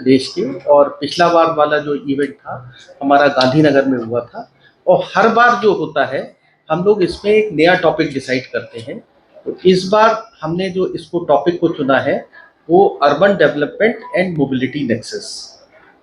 देश के। और पिछला बार वाला जो इवेंट था हमारा गांधीनगर में हुआ था। और हर बार जो होता है हम लोग इसमें एक नया टॉपिक डिसाइड करते हैं। तो इस बार हमने जो इसको टॉपिक को चुना है वो urban development and mobility nexus.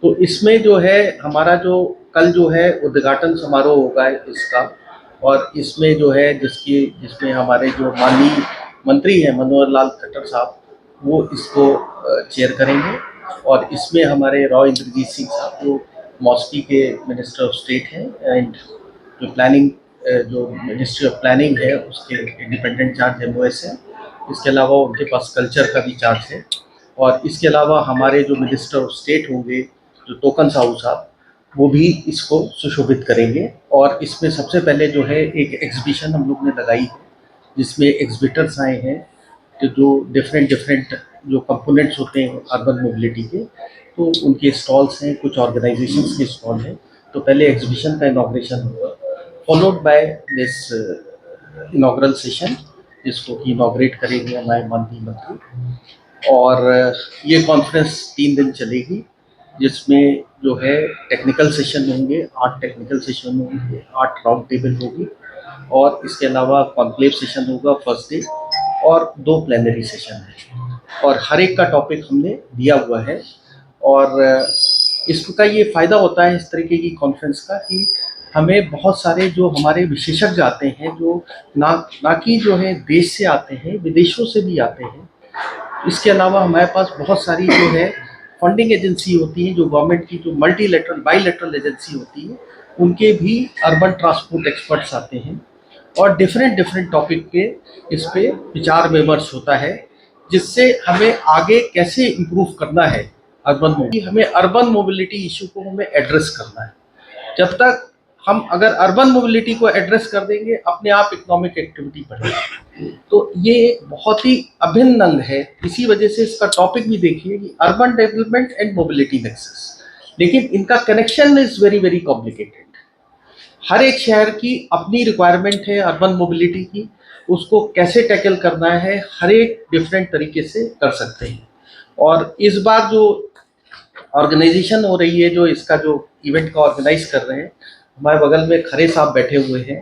तो इसमें जो है हमारा जो कल जो है उद्घाटन समारोह होगा इसका। और इसमें जो है जिसमें हमारे जो माननीय मंत्री हैं मनोहर लाल खट्टर साहब वो इसको चेयर करेंगे। और इसमें हमारे राव इंद्रजीत सिंह साहब जो मॉस्की के मिनिस्टर ऑफ स्टेट हैं एंड जो प्लानिंग जो मिनिस्ट्री ऑफ प्लानिंग है उसके इंडिपेंडेंट चार्ज एमओएस है। इसके अलावा उनके पास कल्चर का भी चार्ज है। और इसके अलावा हमारे जो मिनिस्टर ऑफ स्टेट होंगे जो टोकन साहू साहब वो भी इसको सुशोभित करेंगे। और इसमें सबसे पहले जो है एक एग्जीबिशन हम लोग ने लगाई है जिसमें एग्जिबिटर्स आए हैं कि जो डिफरेंट डिफरेंट जो कंपोनेंट्स होते हैं अर्बन मोबिलिटी के। तो उनके स्टॉल्स हैं, कुछ ऑर्गेनाइजेशंस के स्टॉल हैं। तो पहले एग्जीबिशन का इनॉग्रेशन होगा followed by this inaugural session जिसको कि इनॉग्रेट करेंगे हमारे माननीय मंत्री। और ये कॉन्फ्रेंस 3 दिन चलेगी जिसमें जो है टेक्निकल सेशन होंगे, 8 टेक्निकल सेशन होंगे, 8 राउंड टेबल होगी। और इसके अलावा कॉन्क्लेव सेशन होगा फर्स्ट डे और 2 प्लेनरी सेशन है। और हर एक का टॉपिक हमने दिया हुआ है। और इसका ये फ़ायदा होता है इस तरीके की कॉन्फ्रेंस का कि हमें बहुत सारे जो हमारे विशेषज्ञ आते हैं जो ना कि जो है देश से आते हैं, विदेशों से भी आते हैं। इसके अलावा हमारे पास बहुत सारी जो है फंडिंग एजेंसी होती हैं जो गवर्नमेंट की जो मल्टीलेटरल बाईलेटरल एजेंसी होती है उनके भी अर्बन ट्रांसपोर्ट एक्सपर्ट्स आते हैं। और डिफरेंट डिफरेंट टॉपिक पे इस पे विचार विमर्श होता है जिससे हमें आगे कैसे इम्प्रूव करना है अर्बन मोबिलिटी। हमें अर्बन मोबिलिटी इशू को हमें एड्रेस करना है। जब तक हम अगर अर्बन मोबिलिटी को एड्रेस कर देंगे अपने आप इकोनॉमिक एक्टिविटी बढ़ेगी। तो ये एक बहुत ही अभिन्न अंग है। इसी वजह से इसका टॉपिक भी देखिए कि urban development and mobility nexus. लेकिन इनका connection is very very complicated. हर एक शहर की अपनी रिक्वायरमेंट है अर्बन मोबिलिटी की, उसको कैसे टैकल करना है हर एक डिफरेंट तरीके से कर सकते हैं। और इस बार जो ऑर्गेनाइजेशन हो रही है जो इसका जो इवेंट का ऑर्गेनाइज कर रहे हैं हमारे बगल में खरे साहब बैठे हुए हैं।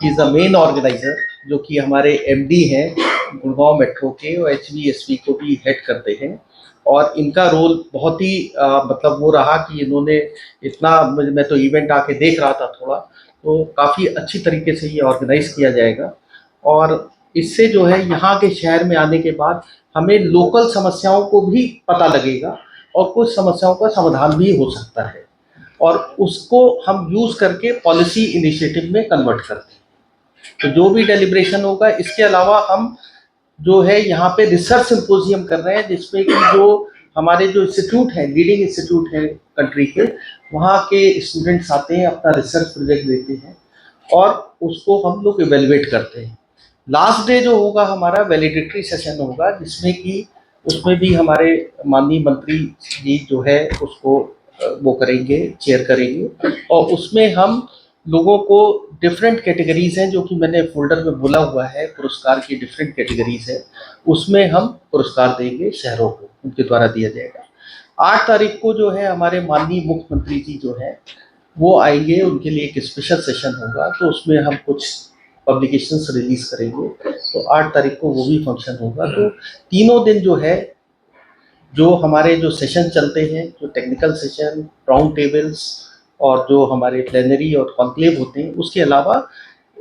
He is the main organiser जो कि हमारे एमडी हैं गुड़गांव मेट्रो के और एचवीएसवी को भी हेड करते हैं। और इनका रोल बहुत ही मतलब वो रहा कि इन्होंने इतना मैं तो इवेंट आके देख रहा था थोड़ा तो काफ़ी अच्छी तरीके से ये ऑर्गेनाइज किया जाएगा। और इससे जो है यहाँ के शहर में आने के बाद हमें लोकल समस्याओं को भी पता लगेगा और कुछ समस्याओं का समाधान भी हो सकता है। और उसको हम यूज़ करके पॉलिसी इनिशिएटिव में कन्वर्ट करते हैं। तो जो भी डेलिब्रेशन होगा इसके अलावा हम जो है यहाँ पे रिसर्च सिम्पोजियम कर रहे हैं जिसमें कि जो हमारे जो इंस्टीट्यूट हैं लीडिंग इंस्टीट्यूट हैं कंट्री के वहाँ के स्टूडेंट्स आते हैं अपना रिसर्च प्रोजेक्ट देते हैं और उसको हम लोग इवेलुएट करते हैं। लास्ट डे जो होगा हमारा वैलिडेटरी सेशन होगा जिसमें कि उसमें भी हमारे माननीय मंत्री जी जो है उसको वो करेंगे, चेयर करेंगे। और उसमें हम लोगों को डिफरेंट कैटेगरीज हैं जो कि मैंने फोल्डर में बोला हुआ है, पुरस्कार की डिफरेंट कैटेगरीज है, उसमें हम पुरस्कार देंगे शहरों को, उनके द्वारा दिया जाएगा। 8 तारीख को जो है हमारे माननीय मुख्यमंत्री जी जो है वो आएंगे, उनके लिए एक स्पेशल सेशन होगा तो उसमें हम कुछ पब्लिकेशंस रिलीज करेंगे। तो 8 तारीख को वो भी फंक्शन होगा। तो तीनों दिन जो है जो हमारे जो सेशन चलते हैं, जो टेक्निकल सेशन, राउंड टेबल्स और जो हमारे प्लेनरी और कॉन्क्लेव होते हैं, उसके अलावा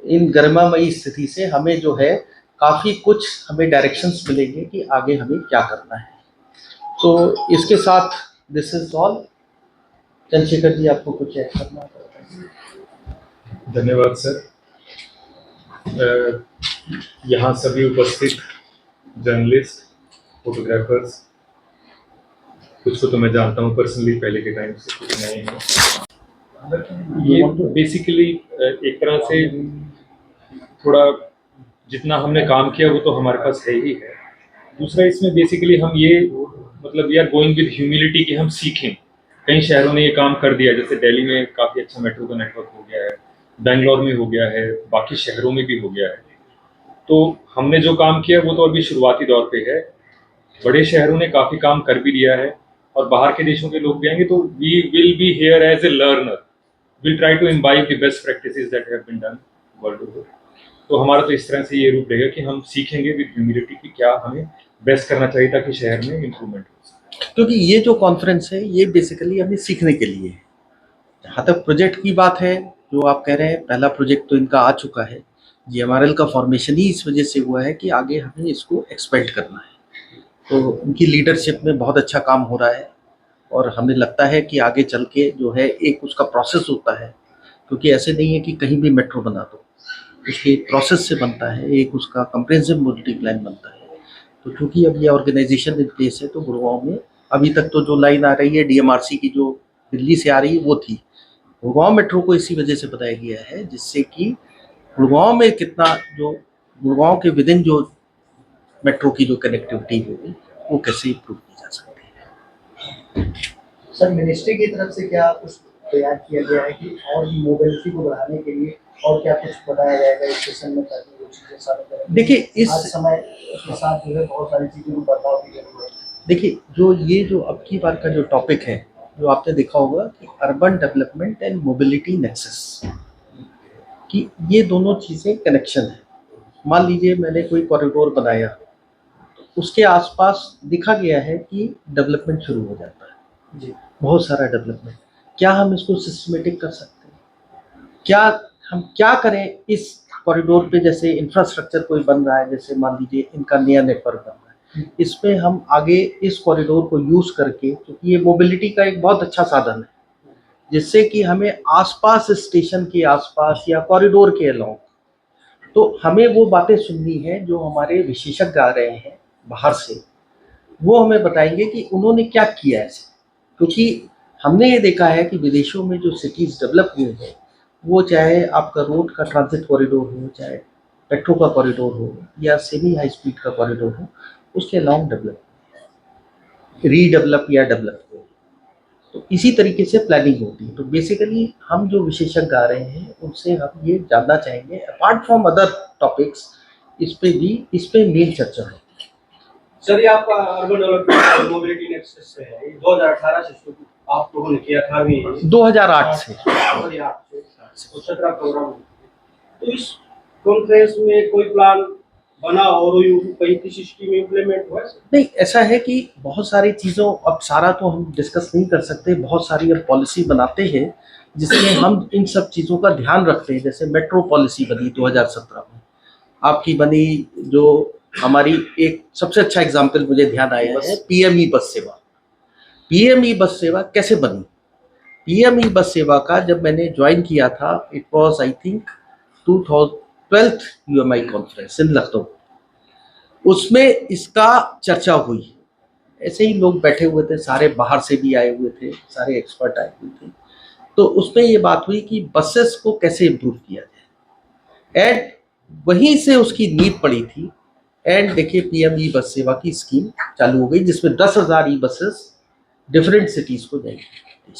इन गरिमामयी स्थिति से हमें जो है काफ़ी कुछ हमें डायरेक्शंस मिलेंगे कि आगे हमें क्या करना है। तो इसके साथ this is all. Chandrashekhar ji आपको कुछ ऐड करना है? धन्यवाद सर। यहाँ सभी उपस्थित जर्नलिस्ट, फोटोग्राफर्स, कुछ को तो मैं जानता हूँ पर्सनली पहले के टाइम से, कुछ नए हैं। ये बेसिकली एक तरह से थोड़ा जितना हमने काम किया वो तो हमारे पास है ही है। दूसरा इसमें बेसिकली हम ये मतलब we are going with humility कि हम सीखें। कई शहरों ने ये काम कर दिया, जैसे दिल्ली में काफ़ी अच्छा मेट्रो का नेटवर्क हो गया है, बेंगलोर में हो गया है, बाकी शहरों में भी हो गया है। तो हमने जो काम किया वो तो अभी शुरुआती दौर पे है। बड़े शहरों ने काफ़ी काम कर भी दिया है, और बाहर के देशों के लोग भी आएंगे, तो we will be here as a learner, will try to imbibe the best practices that have been done world over. तो हमारा तो इस तरह से ये रूप रहेगा कि हम सीखेंगे विद ह्यूमिलिटी कि क्या हमें बेस्ट करना चाहिए ताकि शहर में इम्प्रूवमेंट हो। क्योंकि ये जो कॉन्फ्रेंस है ये बेसिकली हमें सीखने के लिए है। जहाँ तक प्रोजेक्ट की बात है, जो आप कह रहे हैं, पहला प्रोजेक्ट तो इनका आ चुका है। जीएमआरएल का फॉर्मेशन ही इस वजह से हुआ है कि आगे हमें इसको एक्सपेंड करना है। तो उनकी लीडरशिप में बहुत अच्छा काम हो रहा है और हमें लगता है कि आगे चल के जो है एक उसका प्रोसेस होता है, क्योंकि ऐसे नहीं है कि कहीं भी मेट्रो बना दो, उसके प्रोसेस से बनता है, एक उसका कंप्रेहेंसिव मोबिलिटी प्लान बनता है। तो चूंकि अब ये ऑर्गेनाइजेशन इन प्लेस है, तो गुड़गांव में अभी तक तो जो लाइन आ रही है डीएमआरसी की, जो दिल्ली से आ रही है, वो थी। गुड़गांव मेट्रो को इसी वजह से बताया गया है जिससे कि गुड़गांव में कितना जो गुड़गांव के विदिन जो मेट्रो की जो कनेक्टिविटी होगी वो कैसे इम्प्रूव की जा सकती है। सर, मिनिस्ट्री की तरफ से क्या कुछ तैयार किया गया है कि और मोबिलिटी को बढ़ाने के लिए और क्या कुछ बताया जाएगा इस सेशन में, ताकि वो चीज़ें सारे देखिए इस समय उसके साथ जो है बहुत सारी चीज़ों को बदलाव की जरूरत है। देखिए जो अब की बार का जो टॉपिक है, जो आपने देखा होगा कि urban development and mobility nexus, कि ये दोनों चीज़ें कनेक्शन है। मान लीजिए मैंने कोई कॉरिडोर बनाया, तो उसके आसपास दिखा गया है कि डेवलपमेंट शुरू हो जाता है जी, बहुत सारा डेवलपमेंट। क्या हम इसको सिस्टमेटिक कर सकते हैं? क्या हम क्या करें इस कॉरिडोर पे? जैसे इंफ्रास्ट्रक्चर कोई बन रहा है, जैसे मान लीजिए इनका नया नेटवर्क बन रहा है, इसमें हम आगे इस कॉरिडोर को यूज़ करके, क्योंकि ये मोबिलिटी का एक बहुत अच्छा साधन है, जिससे कि हमें आसपास स्टेशन के आसपास या कॉरिडोर के अलावा, तो हमें वो बातें सुननी है जो हमारे विशेषज्ञ आ रहे हैं बाहर से, वो हमें बताएंगे कि उन्होंने क्या किया है। क्योंकि हमने ये देखा है कि विदेशों में जो सिटीज़ डेवलप हुए हैं, वो चाहे आपका रोड का ट्रांजिट कॉरिडोर हो, चाहे मेट्रो का कॉरिडोर हो, या सेमी हाई स्पीड का कॉरिडोर हो, उसके लॉन्ग डेवलप, रीडेवलप या डेवलप हो, तो इसी तरीके से प्लानिंग होती है। तो बेसिकली हम जो विशेषज्ञ आ रहे हैं उनसे हम ये जानना चाहेंगे, अपार्ट फ्रॉम अदर टॉपिक्स, इस पे मेन चर्चा है। सर, ये आपका अर्बन डेवलपमेंट मोबिलिटी नेक्सस से है, ये 2018 से शुरू आप लोगों ने किया था। अभी 2008 से 2008 से 17 प्रोग्राम। तो इस कॉन्फ्रेंस में कोई प्लान बना और कहीं किसी स्कीम इम्प्लीमेंट हुआ है? नहीं, ऐसा है कि बहुत सारी चीज़ों, अब सारा तो हम डिस्कस नहीं कर सकते, बहुत सारी अब पॉलिसी बनाते हैं जिसमें हम इन सब चीज़ों का ध्यान रखते हैं। जैसे मेट्रो पॉलिसी बनी 2017 में, आपकी बनी जो हमारी, एक सबसे अच्छा एग्जाम्पल मुझे ध्यान आया है पीएमई बस सेवा। पीएमई बस सेवा कैसे बनी? पीएमई बस सेवा का जब मैंने ज्वाइन किया था, it was I think 2012 UMI conference in Lucknow, उसमें इसका चर्चा हुई। ऐसे ही लोग बैठे हुए थे, सारे बाहर से भी आए हुए थे, सारे एक्सपर्ट आए हुए थे। तो उसमें ये बात हुई कि बसेस को कैसे इम्प्रूव किया जाए, एंड वहीं से उसकी नींव पड़ी थी। एंड देखिए पीएम ई बस सेवा की स्कीम चालू हो गई, जिसमें 10,000 ई बसेस डिफरेंट सिटीज को जाएंगी।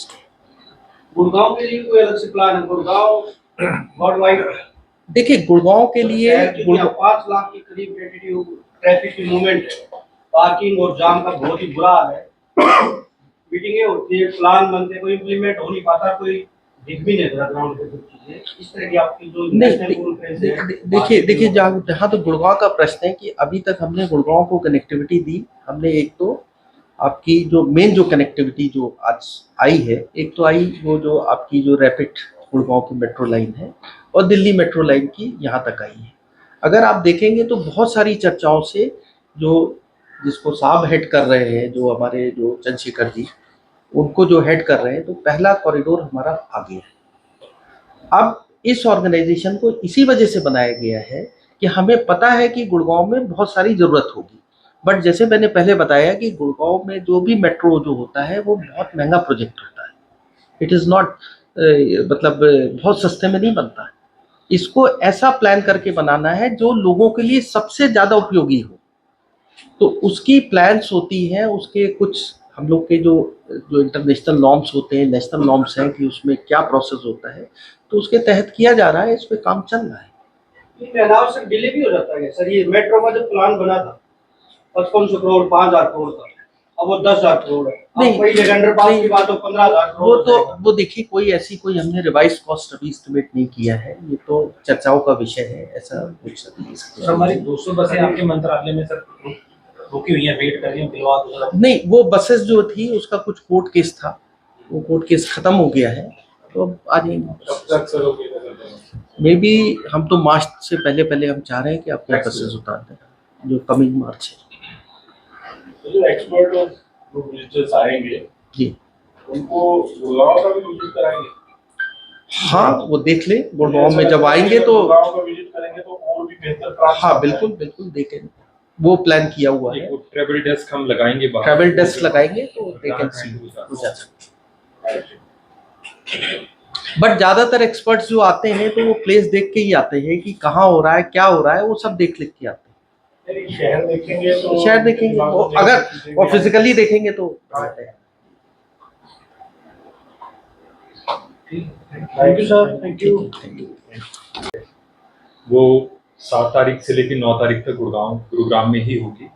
गुड़गांव के लिए कोई अलग से प्लान है? गुड़गांव वर्ल्ड वाइड, देखिए गुड़गांव के लिए 5 लाख के करीब ट्रैफिक की मूवमेंट है, पार्किंग और जाम का बहुत ही बुरा हाल है। मीटिंगें होती है, प्लान बनते, कोई इम्प्लीमेंट हो नहीं पाता, कोई दिख भी नहीं रहा ग्राउंड पे कुछ चीजें। इस तरह की आपकी जो नेशनल कॉन्फ्रेंस है, देखिए जहाँ तो गुड़गांव का प्रश्न है कि अभी तक हमने गुड़गांव को कनेक्टिविटी दी। हमने एक तो आपकी जो मेन जो कनेक्टिविटी जो आज आई है, एक तो आई वो जो आपकी जो रैपिड गुड़गांव की मेट्रो लाइन है, और दिल्ली मेट्रो लाइन की यहाँ तक आई है। अगर आप देखेंगे तो बहुत सारी चर्चाओं से, जो जिसको साहब हेड कर रहे हैं, जो हमारे जो चंद्रशेखर जी, उनको जो हेड कर रहे हैं, तो पहला कॉरिडोर हमारा आ गया है। अब इस ऑर्गेनाइजेशन को इसी वजह से बनाया गया है कि हमें पता है कि गुड़गांव में बहुत सारी ज़रूरत होगी, बट जैसे मैंने पहले बताया कि गुड़गांव में जो भी मेट्रो जो होता है वो बहुत महंगा प्रोजेक्ट होता है। इट इज़ नॉट मतलब बहुत सस्ते में नहीं बनता है। इसको ऐसा प्लान करके बनाना है जो लोगों के लिए सबसे ज़्यादा उपयोगी हो। तो उसकी प्लान्स होती हैं, उसके कुछ हम लोग के जो इंटरनेशनल नॉर्म्स होते हैं, नेशनल नॉर्म्स हैं कि उसमें क्या प्रोसेस होता है, तो उसके तहत किया जा रहा है, इस पे काम चल रहा है। इसमें अनावश्यक डिले भी हो जाता है सर। ये मेट्रो का जब प्लान बना था 5500 करोड़ 5000 करोड़ का, अब वो 10,000 करोड़ है। नहीं, अब पहले अंडरपास नहीं, की बात तो 15,000 वो करोड़ तो जाएगा। वो देखिए कोई ऐसी कोई हमने रिवाइज कॉस्ट अभी एस्टिमेट नहीं किया है, ये तो चर्चाओं का विषय है, ऐसा कुछ सर हमारी 200 बसें आपके मंत्रालय में सर रुकी हुई हैं, वेट कर रही हैं, दिलवा दो सर। नहीं, वो बसेस जो थी उसका कुछ कोर्ट केस था, वो कोर्ट केस खत्म हो गया है, तो अब आ जाएंगे। कब तक सर होगी? मे बी हम तो मार्च से पहले पहले हम चाह रहे हैं कि अपने बसेस उतार दें, जो कमिंग मार्च है। जो एक्सपर्ट और जो विजिटर्स आएंगे जी उनको गुड़गांव का भी विजिट कराएंगे। हाँ, वो देख ले, गुड़गांव में जब आएंगे तो गुड़गांव का विजिट करेंगे तो और भी बेहतर प्राप्त हाँ होता है। बिल्कुल बिल्कुल देखेंगे, वो प्लान किया हुआ है। एक ट्रैवल डेस्क हम लगाएंगे बाहर। ट्रैवल डेस्क लगाएंगे तो दे कैन सी हो जाता है। बट ज्यादातर एक्सपर्ट्स जो आते हैं तो वो प्लेस देख के ही आते हैं कि कहाँ हो रहा है, क्या हो रहा है, वो सब देख लिख के आते नहीं, शहर देखेंगे तो हैं। शहर देखेंगे वो, अगर और फिजिकली देखेंगे तो आते हैं। Thank you sir, thank you. वो 7 तारीख से लेकर 9 तारीख तक गुरुग्राम में ही होगी।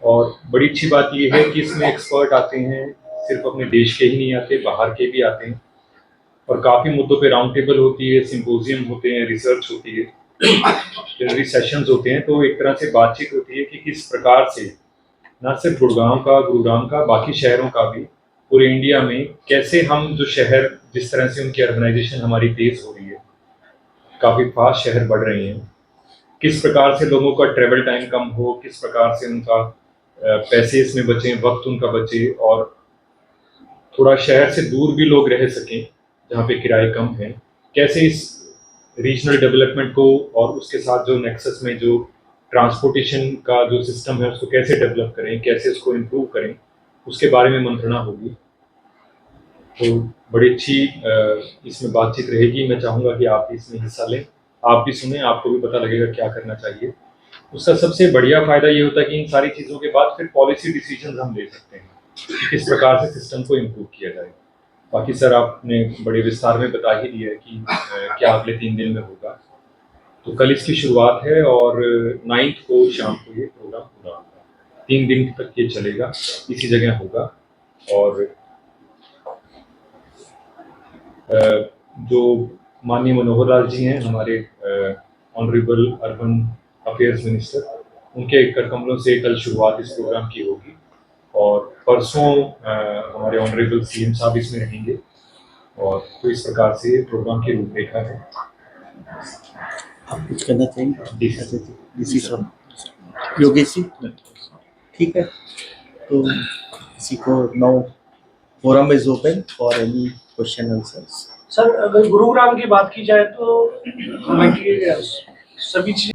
और बड़ी अच्छी बात ये है कि इसमें एक्सपर्ट आते हैं, सिर्फ अपने देश के ही नहीं आते, बाहर के भी आते हैं। और काफ़ी मुद्दों पे राउंड टेबल होती है, सिंपोजियम होते हैं, रिसर्च होती है, प्लेनरी सेशंस होते हैं। तो एक तरह से बातचीत होती है कि किस प्रकार से ना सिर्फ गुड़गांव का, गुरुग्राम का, बाकी शहरों का भी, पूरे इंडिया में कैसे हम जो शहर, जिस तरह से उनकी अर्बनाइजेशन हमारी तेज हो रही है, काफ़ी फास्ट शहर बढ़ रहे हैं, किस प्रकार से लोगों का ट्रेवल टाइम कम हो, किस प्रकार से उनका पैसे इसमें बचे, वक्त उनका बचे, और थोड़ा शहर से दूर भी लोग रह सकें जहाँ पे किराए कम हैं। कैसे इस रीजनल डेवलपमेंट को और उसके साथ जो नेक्सस में जो ट्रांसपोर्टेशन का जो सिस्टम है उसको कैसे डेवलप करें, कैसे उसको इम्प्रूव करें, उसके बारे में मंत्रणा होगी। तो बड़ी अच्छी इसमें बातचीत रहेगी। मैं चाहूँगा कि आप भी इसमें हिस्सा लें, आप भी सुने, आपको भी पता लगेगा क्या करना चाहिए। उसका सबसे बढ़िया फ़ायदा ये होता है कि इन सारी चीज़ों के बाद फिर पॉलिसी डिसीजन हम ले सकते हैं कि किस प्रकार से सिस्टम को इम्प्रूव किया जाए। बाकी सर आपने बड़े विस्तार में बता ही दिया है कि क्या अगले 3 दिन में होगा। तो कल इसकी शुरुआत है और 9 को शाम को ये प्रोग्राम पूरा होगा। 3 दिन तक ये चलेगा, इसी जगह होगा। और जो माननीय मनोहर लाल जी हैं, हमारे ऑनरेबल अर्बन अफेयर्स मिनिस्टर, उनके कर कमलों से कल शुरुआत इस प्रोग्राम की होगी। और परसों हमारे ऑनरेबल सीएम साहब इसमें रहेंगे। और तो इस प्रकार से प्रोग्राम की रूपरेखा है। आप कुछ कहना चाहेंगे? डीसी साहब, योगेश जी, ठीक है। तो किसी को now forum is open for any question answers. Sir अगर गुरुग्राम की बात की जाए तो हमारी सभी चीजें